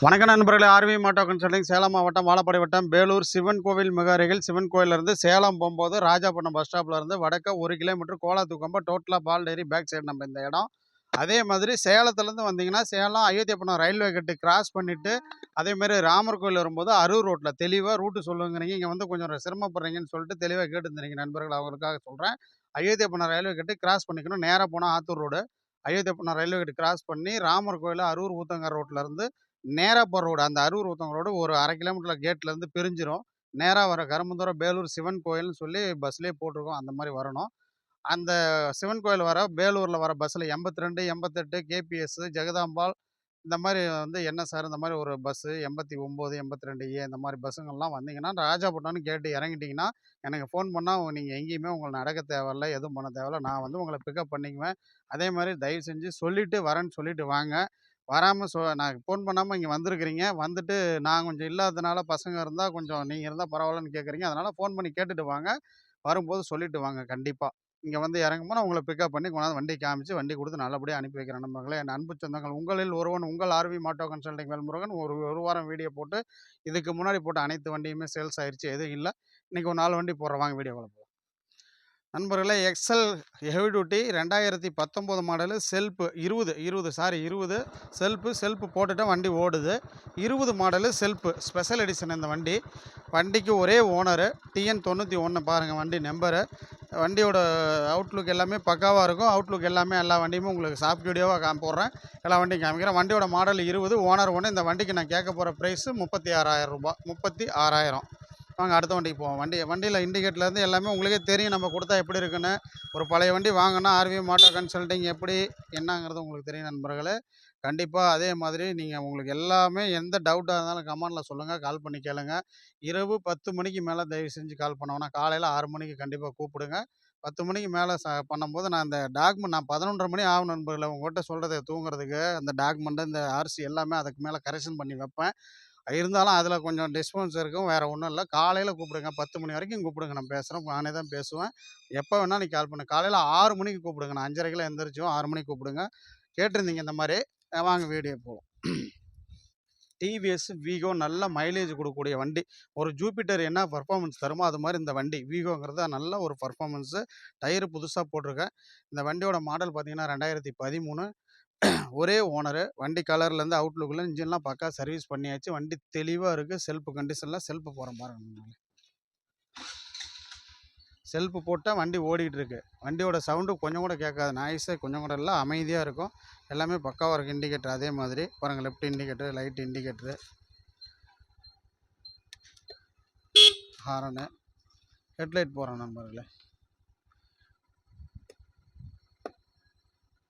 வணக்கம் நண்பர்களே. ஆர்வி மாட்டோ கன்சல்டிங் சேலம் மாவட்டம் வாழப்பாடி வட்டம் பேலூர் சிவன் கோவில் மிக அருகில் சிவன் கோயிலிருந்து சேலம் போகும்போது ராஜாபுரம் பஸ் ஸ்டாப்ல இருந்து வடக்க 1 கிலோமீட்டர் கோலாத்தூக்கம்ப டோட்டலாக பால் டேரி பேக் சைடு நம்ம இந்த இடம். அதே மாதிரி சேலத்துலேருந்து வந்தீங்கன்னா சேலம் அயோத்தியாபுரம் ரயில்வே கட்டு கிராஸ் பண்ணிவிட்டு அதேமாதிரி ராமர் கோயில் வரும்போது அரூர் ரோட்டில் தெளிவாக ரூட்டு சொல்லுங்கிறீங்க. இங்கே வந்து கொஞ்சம் சிரமப்படுறீங்கன்னு சொல்லிட்டு தெளிவாக கேட்டுருந்தீங்க நண்பர்கள். அவங்களுக்காக சொல்கிறேன். அயோத்தியாபுரம் ரயில்வே கட்டு கிராஸ் பண்ணிக்கணும். நேராக போனால் ஆத்தூர் ரோடு. அயோத்தியாபுரம் ரயில்வே கட்டு கிராஸ் பண்ணி ராமர் கோயில் அரூர் ஊத்தங்கர் ரோட்டில் இருந்து நேராக போகிற ரோடு, அந்த அரூர் ஊத்தங்க ரோடு ஒரு 1/2 கிலோமீட்டரில் கேட்லேருந்து பிரிஞ்சிரும். நேராக வர கரும்புந்தூரம் பேலூர் சிவன் கோயில்னு சொல்லி பஸ்லேயே போட்டிருக்கோம். அந்த மாதிரி வரணும். அந்த சிவன் கோயில் வர பேலூரில் வர பஸ்ஸில் 82, 88, கேபிஎஸ், ஜெகதாம்பாள் இந்த மாதிரி வந்து என்எஸ்ஆர் இந்த மாதிரி ஒரு பஸ்ஸு 89, 82 இந்த மாதிரி பஸ்ஸுங்கள்லாம் வந்தீங்கன்னா ராஜாபுரம்னு கேட்டு இறங்கிட்டிங்கன்னா எனக்கு ஃபோன் பண்ணால் நீங்கள் எங்கேயுமே உங்களை நடக்க தேவையில்ல, எதுவும் பண்ண தேவையில்ல. நான் வந்து உங்களை பிக்கப் பண்ணிக்குவேன். அதே மாதிரி தயவு செஞ்சு சொல்லிவிட்டு வரேன்னு சொல்லிட்டு வாங்க. வராமல் நான் ஃபோன் பண்ணாமல் இங்கே வந்திருக்கிறீங்க. வந்துட்டு நான் கொஞ்சம் இல்லாததுனால பசங்க இருந்தால் கொஞ்சம் நீங்கள் இருந்தால் பரவாயில்லன்னு கேட்குறீங்க. அதனால் ஃபோன் பண்ணி கேட்டுட்டு வாங்க. வரும்போது சொல்லிட்டு வாங்க கண்டிப்பா. இங்க வந்து இறங்கும்போது நான் உங்கள பிக்கப் பண்ணி கொண்டாந்து வண்டி காமிச்சு, வண்டி குடுத்து நல்லபடியா அனுப்பி வைக்கிறேன் நண்பர்களே. என் அன்பு சொந்தங்கள் உங்களில் ஒருவன் உங்கள் ஆர்வி மாட்டோ கன்சல்டிங் வேல்முருகன். ஒரு வாரம் வீடியோ போட்டு, இதுக்கு முன்னாடி போட்ட அனைத்து வண்டியுமே சேல்ஸ் ஆயிருச்சு. எதுவும் இல்ல. இன்னைக்கு ஒரு 4 வண்டி போடுறேன். வாங்க வீடியோக்குள்ள போலாம். நண்பர்களே, XL heavy duty 2019 model self 20 self போட்டுட்டேன். வண்டி ஓடுது. 20 மாடலு செல்ஃப் ஸ்பெஷல் எடிஷன் இந்த வண்டி. வண்டிக்கு ஒரே ஓனரு. டிஎன் 91 பாருங்கள் வண்டி நம்பரு. வண்டியோட அவுட்லுக் எல்லாமே பக்காவாக இருக்கும். அவுட்லுக் எல்லாமே எல்லா வண்டியுமே உங்களுக்கு சாஃப்ட் வீடியோவாக போடுறேன். எல்லா வண்டியும் காமிக்கிறேன். வண்டியோட மாடல் 20, ஓனர் 1. இந்த வண்டிக்கு நான் கேட்க போகிற ப்ரைஸு 36,000 ரூபா. 36,000. வாங்க அடுத்த வண்டிக்கு போவோம். வண்டியில் இண்டிகேட்டர்லேருந்து எல்லாமே உங்களுக்கே தெரியும் நம்ம கொடுத்தா எப்படி இருக்குன்னு. ஒரு பழைய வண்டி வாங்கினா ஆர்வி மாட்டோ கன்சல்டிங் எப்படி என்னங்கிறது உங்களுக்கு தெரியும் நண்பர்களே. கண்டிப்பாக அதே மாதிரி நீங்கள் உங்களுக்கு எல்லாமே எந்த டவுட்டாக இருந்தாலும் கமெண்டில் சொல்லுங்கள். கால் பண்ணி கேளுங்க. இரவு 10 மணிக்கு மேலே தயவு செஞ்சு கால் பண்ண வேணாம். காலையில் 6 மணிக்கு கண்டிப்பாக கூப்பிடுங்க. 10 மணிக்கு மேலே பண்ணும்போது நான் இந்த டாக்குமெண்ட் நான் 11:30 மணி ஆகும் நண்பர்களே உங்கள்கிட்ட சொல்கிறத தூங்குறதுக்கு. அந்த டாக்குமெண்ட்டு இந்த ஆர்சி எல்லாமே அதுக்கு மேலே கரெக்ஷன் பண்ணி வைப்பேன். இருந்தாலும் அதில் கொஞ்சம் டிஸ்பவுன்ஸ் இருக்கும். வேறு ஒன்றும் இல்லை. காலையில் கூப்பிடுங்க. 10 மணி வரைக்கும் கூப்பிடுங்க. நான் பேசுகிறேன். நானே தான் பேசுவேன். எப்போ வேணால் நீங்கள் கால் பண்ணுங்க. காலையில் 6 மணிக்கு கூப்பிடுங்க. நான் 5:30க்கெல்லாம் எந்திரிச்சோம். 6 மணிக்கு கூப்பிடுங்க. கேட்டிருந்தீங்க இந்த மாதிரி. வாங்க வீடியோ போவோம். டிவிஎஸ் வீகோ நல்ல மைலேஜ் கொடுக்கக்கூடிய வண்டி. ஒரு ஜூபிட்டர் என்ன பர்ஃபார்மன்ஸ் தருமோ அது மாதிரி இந்த வண்டி வீகோங்கிறது நல்ல ஒரு பர்ஃபார்மன்ஸு. டயரு புதுசாக போட்டிருக்கேன். இந்த வண்டியோட மாடல் பார்த்தீங்கன்னா 2013. ஒரே ஓனரு. வண்டி கலர்லேருந்து அவுட்லுக்கில் இன்ஜின்லாம் பக்கா சர்வீஸ் பண்ணியாச்சு. வண்டி தெளிவாக இருக்குது. செல்ஃப் கண்டிஷனில் செல்ஃப் போகிறேன் பாருங்க. செல்ஃப் போட்டால் வண்டி ஓடிக்கிட்டு இருக்கு. வண்டியோட சவுண்டு கொஞ்சம் கூட கேட்காது. நாய்ஸே கொஞ்சம் கூட இல்லை. அமைதியாக இருக்கும். எல்லாமே பக்காவாக இருக்குது. இண்டிகேட்டர் அதே மாதிரி பாருங்கள். Left indicator, light indicator, horn, headlight போகிறோம் நண்பர்களே.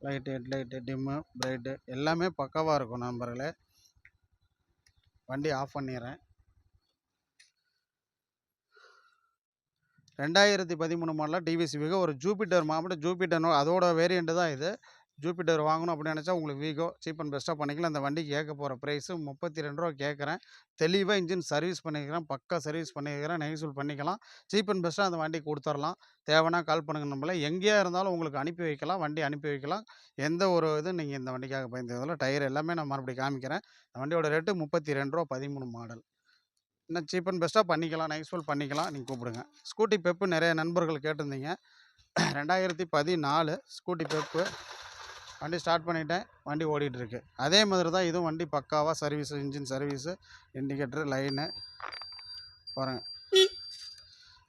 லைட்டு, ஹெட்லைட்டு, டிம்மு, பிரைட்டு எல்லாமே பக்காவாக இருக்கும் நண்பர்களே. வண்டி ஆஃப் பண்ணிடுறேன். 2013 மாடலில் டிவிஎஸ் வீகோ. ஒரு ஜூபிட்டர் மாடல். ஜூபிட்டர் அதோட வேரியண்ட்டு தான் இது. ஜூபிட்டர் வாங்கணும் அப்படின்னு நினச்சா உங்களுக்கு வீகோ சீப் அண்ட் பெஸ்ட்டாக பண்ணிக்கலாம். அந்த வண்டிக்கு கேட்க போகிற ப்ரைஸு 32 ரூபா கேட்குறேன். தெளிவாக இன்ஜின் சர்வீஸ் பண்ணிக்கிறேன். பக்கா சர்வீஸ் பண்ணிக்கிறேன். நெகோசியபிள் பண்ணிக்கலாம். சீப் அண்ட் பெஸ்ட்டாக அந்த வண்டி கொடுத்துடலாம். தேவைன்னா கால் பண்ணுங்க நம்மள. எங்கேயா இருந்தாலும் உங்களுக்கு அனுப்பி வைக்கலாம். வண்டி அனுப்பி வைக்கலாம். எந்த ஒரு இது நீங்கள் இந்த வண்டிக்காக பயந்ததில்ல. டயர் எல்லாமே நான் மறுபடியும் காமிக்கிறேன். அந்த வண்டியோட ரேட்டு 32 ரூபா. 13 மாடல். இன்னும் சீப் அண்ட் பெஸ்ட்டாக பண்ணிக்கலாம். நெகோசியபிள் பண்ணிக்கலாம். நீங்கள் கூப்பிடுங்க. ஸ்கூட்டி பெப்பு நிறைய நண்பர்கள் கேட்டிருந்தீங்க. 2014 ஸ்கூட்டி பெப்பு. வண்டி ஸ்டார்ட் பண்ணிட்டேன். வண்டி ஓடிட்டுருக்கு. அதே மாதிரி தான் இதுவும் வண்டி பக்காவாக service, engine service, indicator, line பாருங்கள்.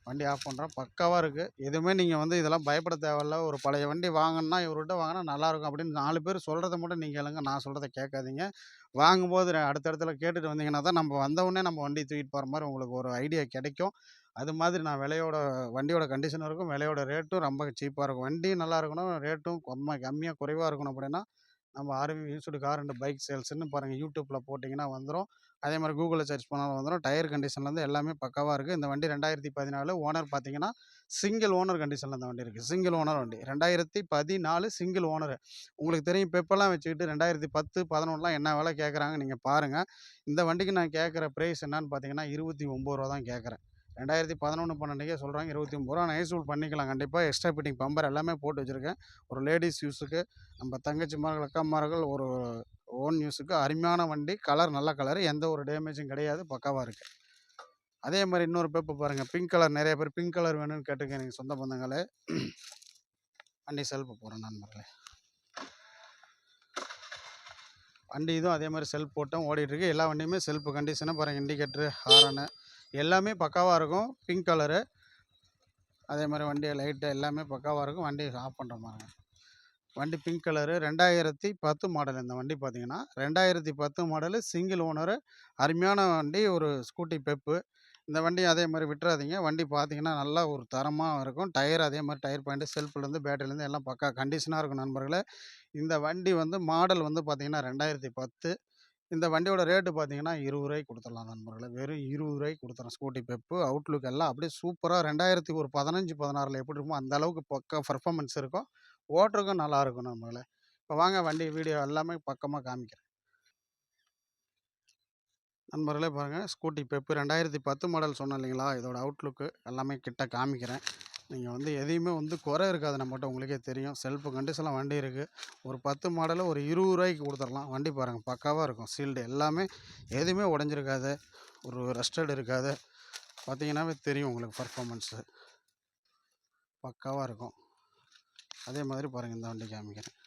வண்டி ஆஃப் பண்ணுறேன். பக்காவாக இருக்குது. எதுவுமே நீங்கள் வந்து இதெல்லாம் பயப்பட தேவையில்ல. ஒரு பழைய வண்டி வாங்கினா இவர்கிட்ட வாங்கினா நல்லாயிருக்கும் அப்படின்னு 4 பேர் சொல்கிறத மட்டும் நீங்கள் கேளுங்க. நான் சொல்கிறத கேட்காதீங்க. வாங்கும்போது அடுத்த இடத்துல கேட்டுட்டு வந்தீங்கன்னா தான் நம்ம வந்தவுடனே நம்ம வண்டி தூக்கிட்டு போகிற மாதிரி உங்களுக்கு ஒரு ஐடியா கிடைக்கும். அது மாதிரி நான் வண்டியோட கண்டிஷன் இருக்கும். விலையோட ரேட்டும் ரொம்ப சீப்பாக இருக்கும். வண்டியும் நல்லா இருக்கணும். ரேட்டும் கம்மியாக குறைவாக இருக்கணும் அப்படின்னா நம்ம RV used car and bike சேல்ஸ்ன்னு பாருங்கள். யூடியூப்பில் போட்டிங்கன்னா வந்துடும். அதே மாதிரி கூகுளில் சர்ச் பண்ணாலும் வந்துடும். டயர் கண்டிஷன்லேருந்து எல்லாமே பக்காவாக இருக்குது. இந்த வண்டி 2014. ஓனர் பார்த்தீங்கன்னா சிங்கிள் ஓனர் கண்டிஷனில் இந்த வண்டி இருக்குது. சிங்கிள் ஓனர் வண்டி 2014 சிங்கிள் ஓனரு. உங்களுக்கு தெரியும் பெப்பெல்லாம் வச்சுக்கிட்டு 2010, 11லாம் என்ன விலை கேட்குறாங்க நீங்கள் பாருங்கள். இந்த வண்டிக்கு நான் கேட்குற ப்ரைஸ் என்னன்னு பார்த்தீங்கன்னா 29 ரூபா தான் கேட்குறேன். 2011, 12 சொல்கிறாங்க 29 ரூபா. நைசூல் பண்ணிக்கலாம் கண்டிப்பாக. எக்ஸ்ட்ரா ஃபிட்டிங் பம்பர் எல்லாமே போட்டு வச்சுருக்கேன். ஒரு லேடிஸ் யூஸுக்கு, நம்ம தங்கச்சிமார்கள் அக்காமார்கள் ஒரு ஓன் யூஸுக்கு அருமையான வண்டி. கலர் நல்ல கலர், எந்த ஒரு டேமேஜும் கிடையாது, பக்காவாக இருக்குது. அதே மாதிரி இன்னொரு பேப்பர் பாருங்கள், பிங்க் கலர். நிறைய பேர் பிங்க் கலர் வேணும்னு கேட்டுருக்கேன் எனக்கு சொந்த பந்தங்களே. வண்டி செல்ஃபு போகிறேன் நண்பர்களே. வண்டி இதுவும் அதே மாதிரி செல்ஃப் போட்டோம் ஓடிட்டுருக்கு. எல்லா வண்டியுமே செல்ஃபு கண்டிஷனாக பாருங்கள். இண்டிகேட்ரு, ஹாரனு எல்லாமே பக்காவாக இருக்கும். Pink colour. அதே மாதிரி வண்டி லைட்டு எல்லாமே பக்காவாக இருக்கும். வண்டி ஆஃப் பண்ணுற மாதிரி. வண்டி பிங்க் கலரு, 2010 மாடல். இந்த வண்டி பார்த்தீங்கன்னா 2010 மாடலு, சிங்கிள் ஓனரு, அருமையான வண்டி. ஒரு ஸ்கூட்டி பெப்பு. இந்த வண்டி அதே மாதிரி விட்டுறாதீங்க. வண்டி பார்த்தீங்கன்னா நல்லா ஒரு தரமாக இருக்கும். டயர் அதே மாதிரி டயர் பாயிண்ட்டு, செல்ஃப்லேருந்து பேட்டரிலேருந்து எல்லாம் பக்கா கண்டிஷனாக இருக்கும் நண்பர்களே. இந்த வண்டி வந்து மாடல் வந்து பார்த்தீங்கன்னா 2010. இந்த வண்டியோட ரேட்டு பார்த்தீங்கன்னா ரூ. 20 கொடுத்துடலாம் நண்பர்களே. வெறும் ரூ. 20 கொடுத்துறேன். ஸ்கூட்டி பெப்பு, அவுட்லுக் எல்லாம் அப்படியே சூப்பராக 2015, 16 எப்படி இருக்குமோ அந்த அளவுக்கு பக்கா பர்ஃபார்மன்ஸ் இருக்கும். ஓட்டுறதுக்கும் நல்லாயிருக்கும் நண்பர்களே. இப்போ வாங்க வண்டி வீடியோ எல்லாமே பக்கமாக காமிக்கிறேன். நண்பர்களே பாருங்கள், ஸ்கூட்டி பெப்பு 2010 மாடல் சொன்னேன் இல்லைங்களா, இதோட அவுட்லுக்கு எல்லாமே கிட்ட காமிக்கிறேன். நீங்கள் வந்து எதையுமே வந்து குறை இருக்காது நம்மகிட்ட, உங்களுக்கே தெரியும். செல்ஃபு கண்டிஷனில் வண்டி இருக்குது. ஒரு 10 மாடலில் ஒரு ரூ. 20 கொடுத்துடலாம். வண்டி பாருங்கள் பக்காவாக இருக்கும். சீல்டு எல்லாமே எதுவுமே உடஞ்சிருக்காது, ஒரு ரஸ்டட் இருக்காது. பார்த்தீங்கன்னாவே தெரியும் உங்களுக்கு பர்ஃபார்மன்ஸு பக்காவாக இருக்கும். அதே மாதிரி பாருங்கள், இந்த வண்டி காமிக்கிறேன்.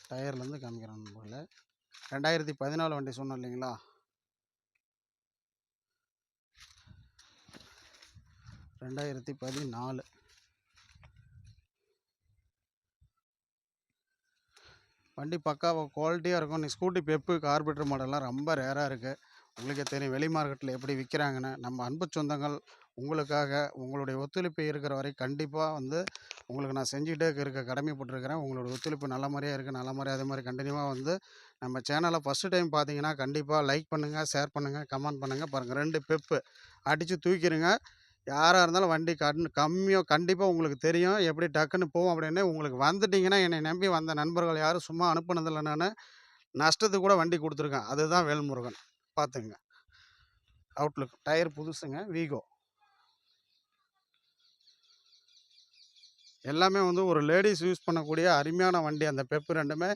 டயர்லேருந்து காமிக்கிறேன் நண்பர்களே. 2014 வண்டி சொன்னோம் இல்லைங்களா, 2014 வண்டி பக்காவாக குவாலிட்டியாக இருக்கும். நீ ஸ்கூட்டி பெப்பு கார்பரேட்டர் மாடல்லாம் ரொம்ப ரேராக இருக்குது. உங்களுக்கே தெரியும் வெளி மார்க்கெட்டில் எப்படி விற்கிறாங்கன்னு. நம்ம அன்பு சொந்தங்கள் உங்களுக்காக உங்களுடைய ஒத்துழைப்பு இருக்கிற வரை கண்டிப்பாக வந்து உங்களுக்கு நான் செஞ்சுக்கிட்டே இருக்க கடமைப்பட்டிருக்கிறேன். உங்களோட ஒத்துழைப்பு நல்ல மாதிரியாக இருக்குது. நல்ல மாதிரி அதே மாதிரி கண்டினியூவாக வந்து நம்ம சேனலை ஃபஸ்ட்டு டைம் பார்த்தீங்கன்னா கண்டிப்பாக லைக் பண்ணுங்கள், ஷேர் பண்ணுங்கள், கமெண்ட் பண்ணுங்கள். பாருங்கள், 2 பெப்பு அடித்து தூக்கிடுங்க. யாராக இருந்தாலும் வண்டி கம்மியாக கண்டிப்பாக உங்களுக்கு தெரியும் எப்படி டக்குன்னு போகும் அப்படின்னு. உங்களுக்கு வந்துட்டிங்கன்னா, என்னை நம்பி வந்த நண்பர்கள் யாரும் சும்மா அனுப்புனதில்லை. நான் நஷ்டத்துக்கு கூட வண்டி கொடுத்துருக்கேன். அதுதான் வேல்முருகன். பார்த்துங்க. அவுட்லுக் டயர் புதுசுங்க, வீகோ. எல்லாமே வந்து ஒரு லேடிஸ் யூஸ் பண்ணக்கூடிய அருமையான வண்டி. அந்த பெப்பு 2மே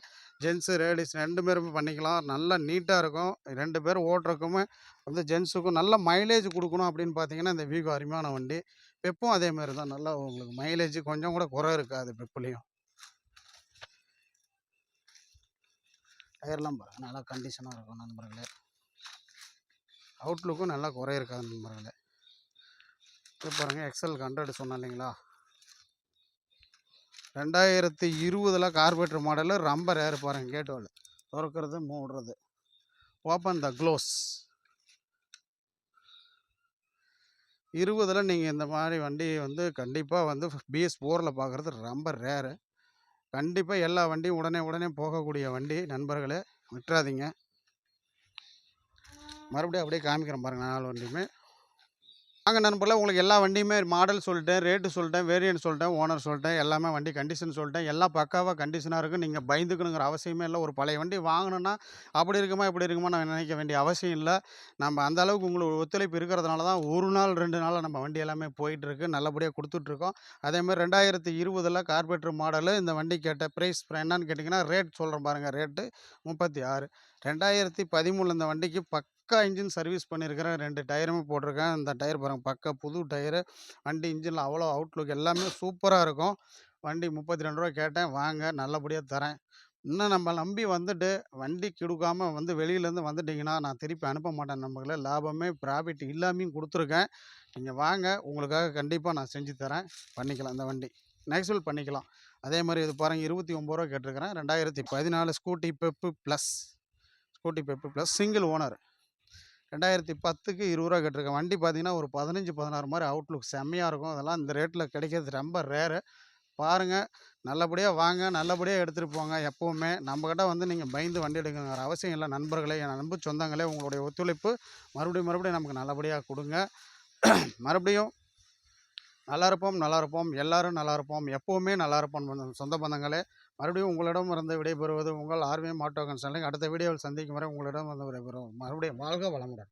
ஜென்ஸு லேடிஸ் 2 பேருமே பண்ணிக்கலாம். நல்லா நீட்டாக இருக்கும். 2 பேர் ஓட்டுறதுக்குமே வந்து ஜென்ஸுக்கும் நல்ல மைலேஜ் கொடுக்கணும் அப்படின்னு பார்த்தீங்கன்னா, இந்த வீகோ அருமையான வண்டி. பெப்பும் அதே மாதிரி தான். நல்லா உங்களுக்கு மைலேஜ் கொஞ்சம் கூட குறை இருக்காது பெப்புலேயும். டயர்லாம் பாருங்கள், நல்லா கண்டிஷனாக இருக்கும் நண்பர்களே. அவுட்லுக்கும் நல்லா குறை இருக்காது நண்பர்களே. இப்போ பாருங்கள், எக்ஸல் 100 சொன்னேன் இல்லைங்களா, 2020 கார்பரேட்டர் மாடலு. ரொம்ப ரேரு பாருங்கள். கேட் வால் திறக்கிறது, மூடுறது, ஓப்பன் த க்ளோஸ். 20 நீங்கள் இந்த மாதிரி வண்டி வந்து கண்டிப்பாக வந்து BS4 பார்க்குறது ரொம்ப ரேரு. கண்டிப்பாக எல்லா வண்டியும் உடனே போகக்கூடிய வண்டி நண்பர்களே, விட்டுறாதீங்க. மறுபடியும் அப்படியே காமிக்கிறேன் பாருங்கள் 4 வண்டியுமே. வாங்க நண்பர்களே, உங்களுக்கு எல்லா வண்டியுமே மாடல் சொல்லிட்டேன், ரேட்டு சொல்லிட்டேன், வேரியன்ட் சொல்லிட்டேன், ஓனர் சொல்லிட்டேன், எல்லாமே வண்டி கண்டிஷன் சொல்லிட்டேன். எல்லாம் பக்காவாக கண்டிஷனாக இருக்குது. நீங்கள் பயந்துக்கணுங்கிற அவசியமே இல்லை. ஒரு பழைய வண்டி வாங்கணுன்னா அப்படி இருக்குமா இப்படி இருக்குமா நான் நினைக்க வேண்டிய அவசியம் இல்லை. நம்ம அந்த அளவுக்கு உங்களுக்கு ஒத்துழைப்பு இருக்கிறதுனால தான் 1 நாள் 2 நாளில் நம்ம வண்டி எல்லாமே போயிட்டுருக்கு, நல்லபடியாக கொடுத்துட்ருக்கோம். அதேமாதிரி 2020 கார்பரேட்டர் மாடலு. இந்த வண்டி கேட்ட ப்ரைஸ் என்னன்னு கேட்டிங்கன்னா, ரேட் சொல்கிறேன் பாருங்கள். ரேட்டு 36. 2013 இந்த வண்டிக்கு பக்கா இன்ஜின் சர்வீஸ் பண்ணியிருக்கிறேன். 2 டயருமே போட்டிருக்கேன். இந்த டயர் பாருங்கள், பக்கா புது டயரு. வண்டி இன்ஜினில் அவ்வளோ அவுட்லுக் எல்லாமே சூப்பராக இருக்கும். வண்டி 32 ரூபா கேட்டேன், வாங்க நல்லபடியாக தரேன். இன்னும் நம்ம நம்பி வந்துட்டு வண்டி கொடுக்காம வந்து வெளியிலேருந்து வந்துட்டிங்கன்னா நான் திருப்பி அனுப்ப மாட்டேன் நண்பர்களே. லாபமே ப்ராஃபிட் இல்லாமையும் கொடுத்துருக்கேன். நீங்கள் வாங்க, உங்களுக்காக கண்டிப்பாக நான் செஞ்சு தரேன். பண்ணிக்கலாம், இந்த வண்டி நெக்ஸ்ட் பண்ணிக்கலாம். அதே மாதிரி இது பாருங்கள், 29 ரூபா கேட்டிருக்கிறேன். 2014 Scooty Pep plus single owner. 2010க்கு ரூ. 20 கேட்டிருக்கேன். வண்டி பார்த்தீங்கன்னா ஒரு 15, 16 மாதிரி அவுட்லுக் செம்மையாக இருக்கும். அதெல்லாம் இந்த ரேட்டில் கிடைக்கிறது ரொம்ப ரேரு. பாருங்கள், நல்லபடியாக வாங்க, நல்லபடியாக எடுத்துகிட்டு போங்க. எப்போவுமே நம்மக்கிட்ட வந்து நீங்கள் பயந்து வண்டி எடுக்கணுங்கிற அவசியம் இல்லை நண்பர்களே. என் அன்பு சொந்தங்களே, உங்களுடைய ஒத்துழைப்பு மறுபடியும் நமக்கு நல்லபடியாக கொடுங்க. மறுபடியும் நல்லா இருப்போம். எல்லோரும் நல்லா இருப்போம். எப்போவுமே நல்லா இருப்போம் சொந்த பந்தங்களே. மறுபடியும் உங்களிடமிருந்து விடைபெறுவது உங்கள் ஆர்வி மாட்டோ கன்சல்டிங். அடுத்த வீடியோவில் சந்திக்கும் வரை உங்களிடம் வந்து விடைபெறும். மறுபடியும் வாழ்க வளமுடன்.